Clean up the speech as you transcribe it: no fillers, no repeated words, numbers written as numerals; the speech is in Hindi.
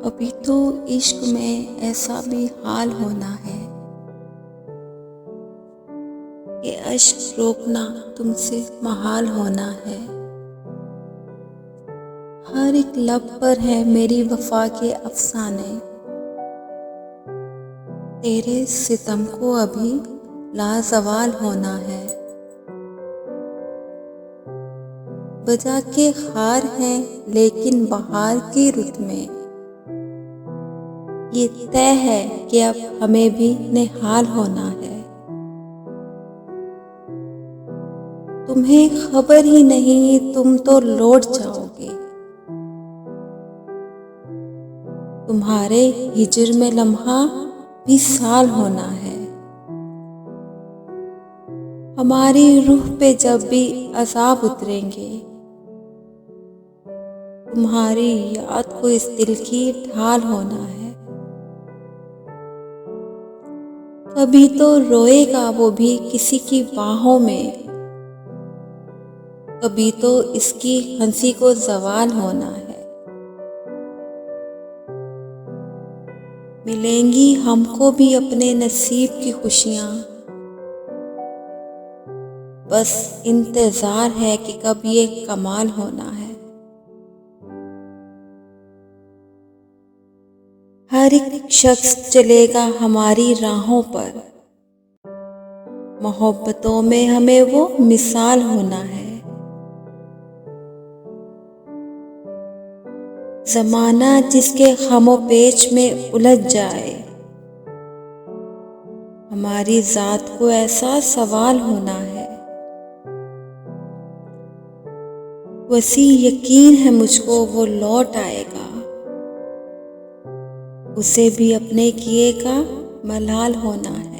अभी तो इश्क में ऐसा भी हाल होना है कि अश्क रोकना तुमसे महाल होना है। हर एक लब पर है मेरी वफा के अफसाने, तेरे सितम को अभी लाजवाल होना है। बजा के खार हैं लेकिन बहार की रुत में ये तय है कि अब हमें भी निहाल होना है। तुम्हें खबर ही नहीं तुम तो लौट जाओगे, तुम्हारे हिजर में लम्हा भी साल होना है। हमारी रूह पे जब भी अज़ाब उतरेंगे, तुम्हारी याद को इस दिल की ढाल होना है। कभी तो रोएगा वो भी किसी की बाहों में, कभी तो इसकी हंसी को ज़वाल होना है। मिलेंगी हमको भी अपने नसीब की खुशियाँ, बस इंतज़ार है कि कब ये कमाल होना है। हर एक शख्स चलेगा हमारी राहों पर, मोहब्बतों में हमें वो मिसाल होना है। ज़माना जिसके ख़मो पेच में उलझ जाए, हमारी ज़ात को ऐसा सवाल होना है। वसी यकीन है मुझको वो लौट आएगा, उसे भी अपने किए का मलाल होना है।